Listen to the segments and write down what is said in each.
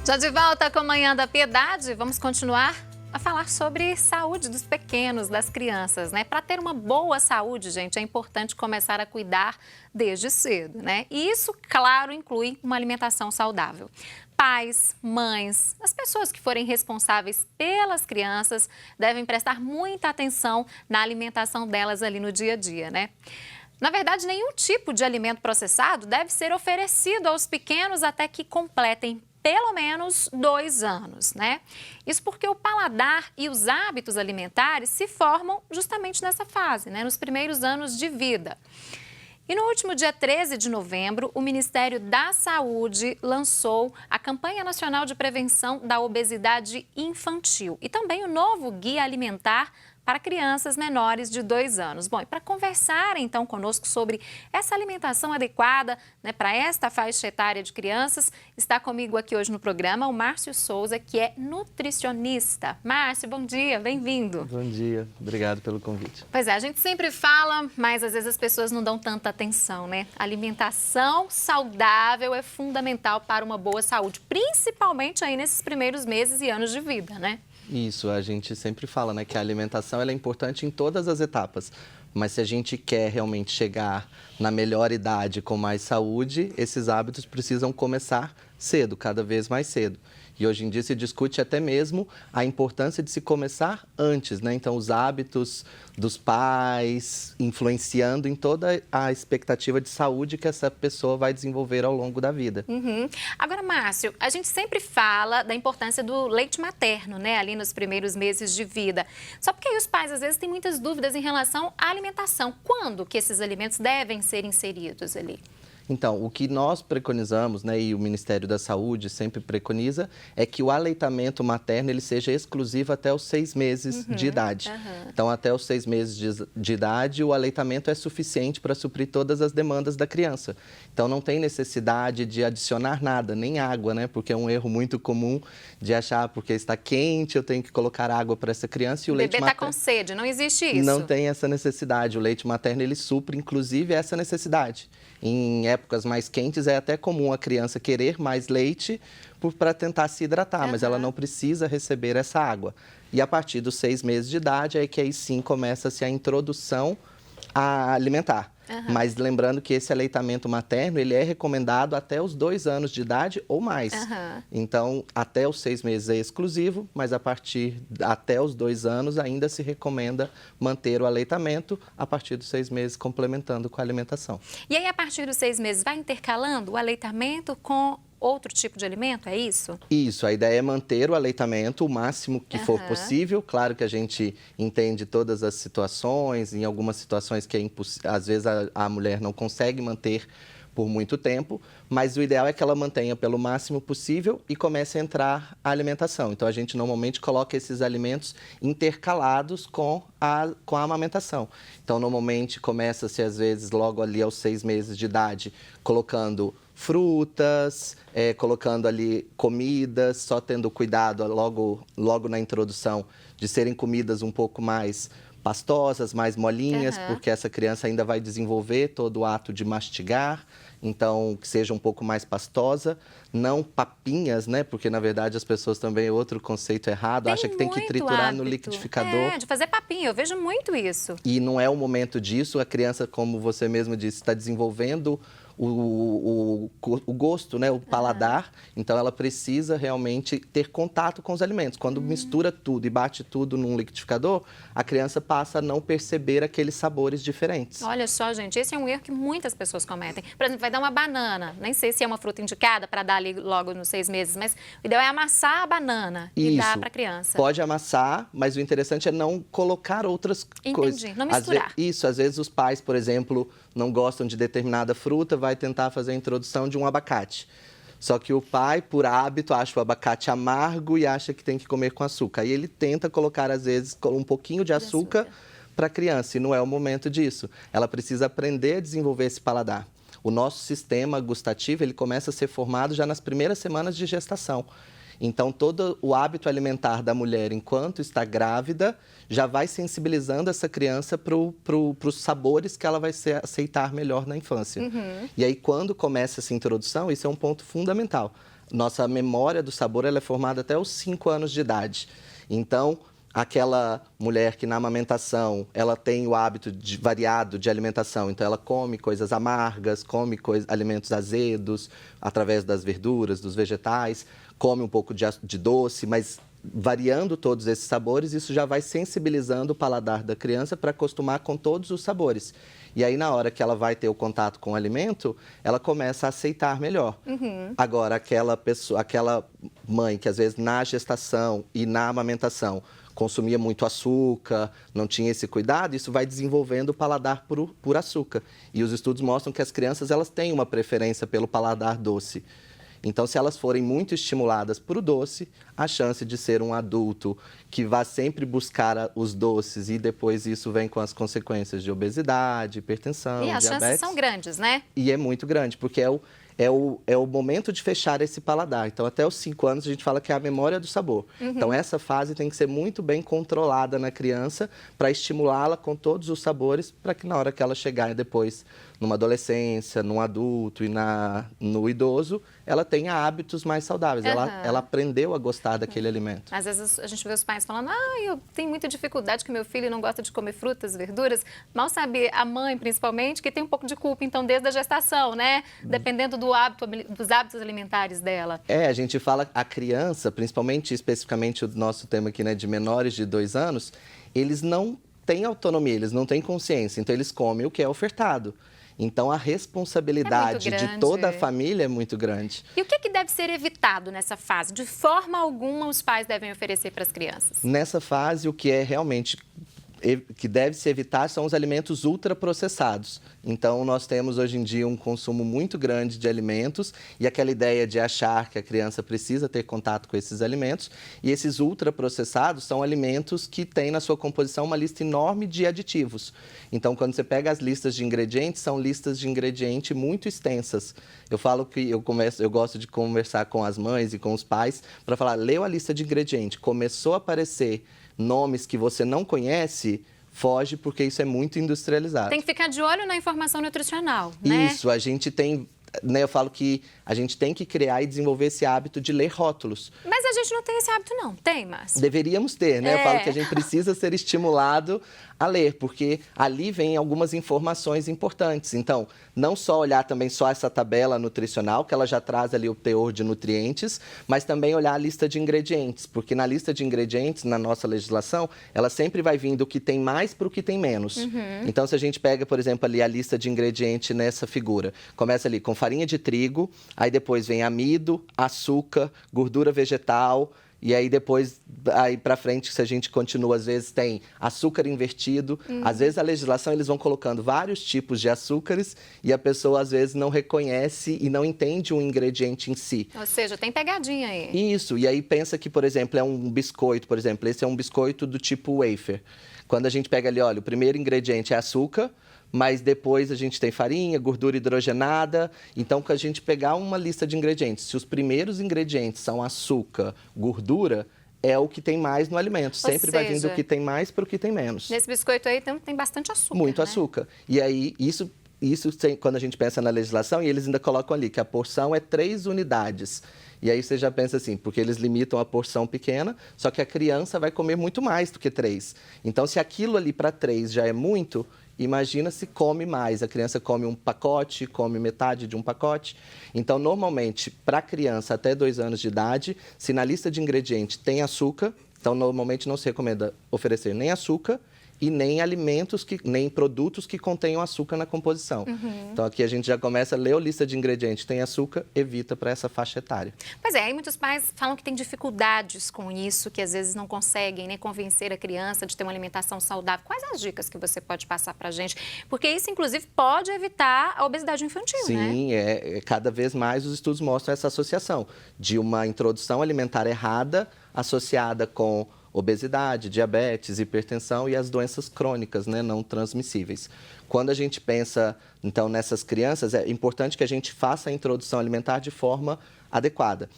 Já de volta com a Manhã da Piedade, vamos continuar a falar sobre saúde dos pequenos, das crianças, né? Para ter uma boa saúde, gente, é importante começar a cuidar desde cedo, né? E isso, claro, inclui uma alimentação saudável. Pais, mães, as pessoas que forem responsáveis pelas crianças devem prestar muita atenção na alimentação delas ali no dia a dia, né? Na verdade, nenhum tipo de alimento processado deve ser oferecido aos pequenos até que completem pelo menos 2 anos, né? Isso porque o paladar e os hábitos alimentares se formam justamente nessa fase, né? Nos primeiros anos de vida. E no último dia 13 de novembro, o Ministério da Saúde lançou a Campanha Nacional de Prevenção da Obesidade Infantil e também o novo Guia Alimentar para crianças menores de 2 anos. Bom, e para conversar então conosco sobre essa alimentação adequada, né, para esta faixa etária de crianças, está comigo aqui hoje no programa o Márcio Souza, que é nutricionista. Márcio, bom dia, bem-vindo. Bom dia, obrigado pelo convite. Pois é, a gente sempre fala, mas às vezes as pessoas não dão tanta atenção, né? Alimentação saudável é fundamental para uma boa saúde, principalmente aí nesses primeiros meses e anos de vida, né? Isso, a gente sempre fala, né, que a alimentação ela é importante em todas as etapas, mas se a gente quer realmente chegar na melhor idade com mais saúde, esses hábitos precisam começar cedo, cada vez mais cedo. E hoje em dia se discute até mesmo a importância de se começar antes, né? Então, os hábitos dos pais influenciando em toda a expectativa de saúde que essa pessoa vai desenvolver ao longo da vida. Agora, Márcio, a gente sempre fala da importância do leite materno, né? Ali nos primeiros meses de vida. Só porque aí os pais, às vezes, têm muitas dúvidas em relação à alimentação. Quando que esses alimentos devem ser inseridos ali? Então, o que nós preconizamos, né, e o Ministério da Saúde sempre preconiza, é que o aleitamento materno ele seja exclusivo até os 6 meses de idade. Então, até os 6 meses de idade, o aleitamento é suficiente para suprir todas as demandas da criança. Então, não tem necessidade de adicionar nada, nem água, né? Porque é um erro muito comum de achar, porque está quente, eu tenho que colocar água para essa criança e o leite materno... O bebê está com sede, não existe isso? Não tem essa necessidade. O leite materno, ele supre, inclusive, essa necessidade. Em épocas mais quentes, é até comum a criança querer mais leite para tentar se hidratar, mas ela não precisa receber essa água. E a partir dos 6 meses de idade, é que aí sim começa-se a introdução alimentar. Mas lembrando que esse aleitamento materno, ele é recomendado até os 2 anos de idade ou mais. Então, até os 6 meses é exclusivo, mas até os 2 anos ainda se recomenda manter o aleitamento, a partir dos 6 meses complementando com a alimentação. E aí, a partir dos 6 meses, vai intercalando o aleitamento com outro tipo de alimento, é isso? Isso, a ideia é manter o aleitamento o máximo que for possível. Claro que a gente entende todas as situações, em algumas situações que às vezes a mulher não consegue manter por muito tempo, mas o ideal é que ela mantenha pelo máximo possível e comece a entrar a alimentação. Então, a gente normalmente coloca esses alimentos intercalados com a amamentação. Então, normalmente começa-se, às vezes, logo ali aos 6 meses de idade, colocando frutas, colocando ali comidas, só tendo cuidado logo na introdução de serem comidas um pouco mais pastosas, mais molinhas, porque essa criança ainda vai desenvolver todo o ato de mastigar, então que seja um pouco mais pastosa, não papinhas, né? Porque na verdade as pessoas também, outro conceito errado, acha que tem que triturar no liquidificador. De fazer papinha, eu vejo muito isso. E não é o momento disso, a criança, como você mesmo disse, está desenvolvendo o gosto, né, o paladar, então ela precisa realmente ter contato com os alimentos. Quando mistura tudo e bate tudo num liquidificador, a criança passa a não perceber aqueles sabores diferentes. Olha só, gente, esse é um erro que muitas pessoas cometem. Por exemplo, vai dar uma banana, nem sei se é uma fruta indicada para dar ali logo nos 6 meses, mas o ideal é amassar a banana e dar para a criança. Pode amassar, mas o interessante é não colocar outras coisas. Entendi, não misturar. Às vezes os pais, por exemplo, não gostam de determinada fruta, vai tentar fazer a introdução de um abacate. Só que o pai, por hábito, acha o abacate amargo e acha que tem que comer com açúcar. Aí ele tenta colocar, às vezes, um pouquinho de açúcar para a criança, e não é o momento disso. Ela precisa aprender a desenvolver esse paladar. O nosso sistema gustativo, ele começa a ser formado já nas primeiras semanas de gestação. Então, todo o hábito alimentar da mulher enquanto está grávida já vai sensibilizando essa criança para os sabores que ela vai aceitar melhor na infância. E aí, quando começa essa introdução, isso é um ponto fundamental. nossa memória do sabor ela é formada até os 5 anos de idade. Então, aquela mulher que na amamentação, ela tem o hábito variado de alimentação, então ela come coisas amargas, come alimentos azedos, através das verduras, dos vegetais, come um pouco de doce, mas variando todos esses sabores, isso já vai sensibilizando o paladar da criança para acostumar com todos os sabores. E aí, na hora que ela vai ter o contato com o alimento, ela começa a aceitar melhor. Agora, aquela mãe que às vezes na gestação e na amamentação consumia muito açúcar, não tinha esse cuidado, isso vai desenvolvendo o paladar por açúcar. E os estudos mostram que as crianças elas têm uma preferência pelo paladar doce. Então, se elas forem muito estimuladas por o doce, a chance de ser um adulto que vá sempre buscar os doces e depois isso vem com as consequências de obesidade, hipertensão, E as diabetes. chances são grandes, né? E é muito grande, porque é o momento de fechar esse paladar. Então, até os 5 anos, a gente fala que é a memória do sabor. Então, essa fase tem que ser muito bem controlada na criança para estimulá-la com todos os sabores, para que na hora que ela chegar depois numa adolescência, num adulto e no idoso, ela tenha hábitos mais saudáveis. Ela aprendeu a gostar daquele alimento. Às vezes a gente vê os pais falando, eu tenho muita dificuldade que meu filho não gosta de comer frutas, verduras. Mal sabe a mãe, principalmente, que tem um pouco de culpa, então, desde a gestação, né? Dependendo dos hábitos alimentares dela. A gente fala, a criança, principalmente, especificamente o nosso tema aqui, né, de menores de 2 anos, eles não têm autonomia, eles não têm consciência, então eles comem o que é ofertado. Então, a responsabilidade de toda a família é muito grande. E o que deve ser evitado nessa fase? De forma alguma, os pais devem oferecer para as crianças? Nessa fase, o que é realmente que deve se evitar são os alimentos ultraprocessados. Então, nós temos hoje em dia um consumo muito grande de alimentos e aquela ideia de achar que a criança precisa ter contato com esses alimentos. E esses ultraprocessados são alimentos que têm na sua composição uma lista enorme de aditivos. Então, quando você pega as listas de ingredientes, são listas de ingrediente muito extensas. Eu falo que eu gosto de conversar com as mães e com os pais para falar, leu a lista de ingredientes, começou a aparecer nomes que você não conhece, foge, porque isso é muito industrializado. Tem que ficar de olho na informação nutricional, né? Isso, a gente tem, né, eu falo que a gente tem que criar e desenvolver esse hábito de ler rótulos. Mas a gente não tem esse hábito não, tem, Márcio? Deveríamos ter, né? Eu falo que a gente precisa ser estimulado a ler, porque ali vem algumas informações importantes. Então, não só olhar também só essa tabela nutricional, que ela já traz ali o teor de nutrientes, mas também olhar a lista de ingredientes, porque na lista de ingredientes, na nossa legislação, ela sempre vai vindo o que tem mais para o que tem menos. Então, se a gente pega, por exemplo, ali a lista de ingredientes nessa figura, começa ali com farinha de trigo, aí depois vem amido, açúcar, gordura vegetal. E aí depois, aí pra frente, se a gente continua, às vezes tem açúcar invertido. Às vezes a legislação, eles vão colocando vários tipos de açúcares e a pessoa, às vezes, não reconhece e não entende o ingrediente em si. Ou seja, tem pegadinha aí. Isso, e aí pensa que, por exemplo, é um biscoito, por exemplo, esse é um biscoito do tipo wafer. Quando a gente pega ali, olha, o primeiro ingrediente é açúcar, mas depois a gente tem farinha, gordura hidrogenada. Então, quando a gente pegar uma lista de ingredientes, se os primeiros ingredientes são açúcar, gordura, é o que tem mais no alimento. Sempre vai vindo o que tem mais para o que tem menos. Nesse biscoito aí tem bastante açúcar, muito né? açúcar. E aí, isso quando a gente pensa na legislação, e eles ainda colocam ali que a porção é 3 unidades. E aí você já pensa assim, porque eles limitam a porção pequena, só que a criança vai comer muito mais do que 3. Então, se aquilo ali para 3 já é muito, imagina se come mais. A criança come um pacote, come metade de um pacote. Então, normalmente, para a criança até 2 anos de idade, se na lista de ingredientes tem açúcar, então normalmente não se recomenda oferecer nem açúcar e nem alimentos, nem produtos que contenham açúcar na composição. Então, aqui a gente já começa a ler a lista de ingredientes. Tem açúcar, evita para essa faixa etária. Pois é, aí muitos pais falam que têm dificuldades com isso, que às vezes não conseguem nem convencer a criança de ter uma alimentação saudável. Quais as dicas que você pode passar para a gente? Porque isso, inclusive, pode evitar a obesidade infantil, né? Sim, cada vez mais os estudos mostram essa associação de uma introdução alimentar errada associada com obesidade, diabetes, hipertensão e as doenças crônicas, né, não transmissíveis. Quando a gente pensa, então, nessas crianças, é importante que a gente faça a introdução alimentar de forma adequada.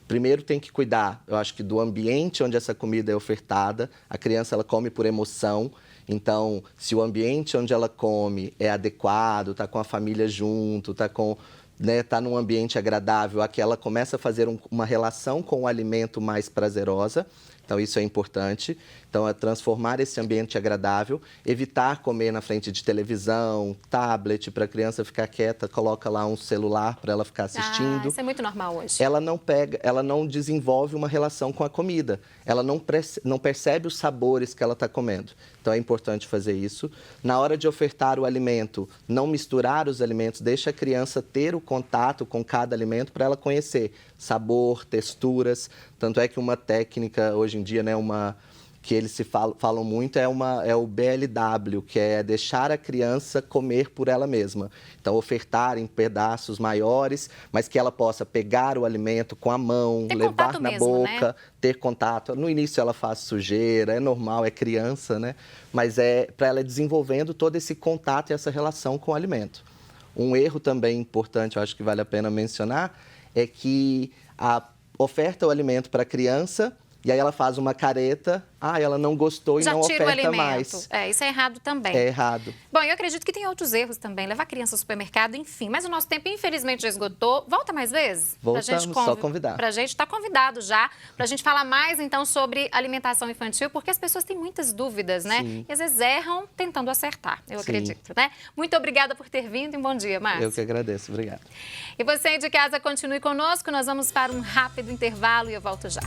Primeiro tem que cuidar, eu acho que do ambiente onde essa comida é ofertada. A criança, ela come por emoção. Então, se o ambiente onde ela come é adequado, está com a família junto, está com né, tá num ambiente agradável, a que ela começa a fazer uma relação com o alimento mais prazerosa. Então, isso é importante. Então, é transformar esse ambiente agradável, evitar comer na frente de televisão, tablet, para a criança ficar quieta, coloca lá um celular para ela ficar assistindo. Isso é muito normal hoje. Ela não desenvolve uma relação com a comida. Ela não percebe os sabores que ela está comendo. Então, é importante fazer isso. Na hora de ofertar o alimento, não misturar os alimentos, deixa a criança ter o contato com cada alimento para ela conhecer sabor, texturas. Tanto é que uma técnica, hoje em dia, né, que eles falam muito é o BLW, que é deixar a criança comer por ela mesma. Então, ofertar em pedaços maiores, mas que ela possa pegar o alimento com a mão, levar na boca, né? Ter contato. No início ela faz sujeira, é normal, é criança, né? Mas é para ela desenvolvendo todo esse contato e essa relação com o alimento. Um erro também importante, eu acho que vale a pena mencionar, é que oferta o alimento para a criança e aí ela faz uma careta, ela não gostou e não oferta mais. Isso é errado também. É errado. Bom, eu acredito que tem outros erros também, levar a criança ao supermercado, enfim. Mas o nosso tempo, infelizmente, já esgotou. Volta mais vezes? Voltamos, só convidar. Pra gente estar convidado já, pra gente falar mais, então, sobre alimentação infantil, porque as pessoas têm muitas dúvidas, né? Sim. E às vezes erram tentando acertar, eu acredito, né? Muito obrigada por ter vindo e um bom dia, Márcio. Eu que agradeço, obrigado. E você de casa, continue conosco, nós vamos para um rápido intervalo e eu volto já.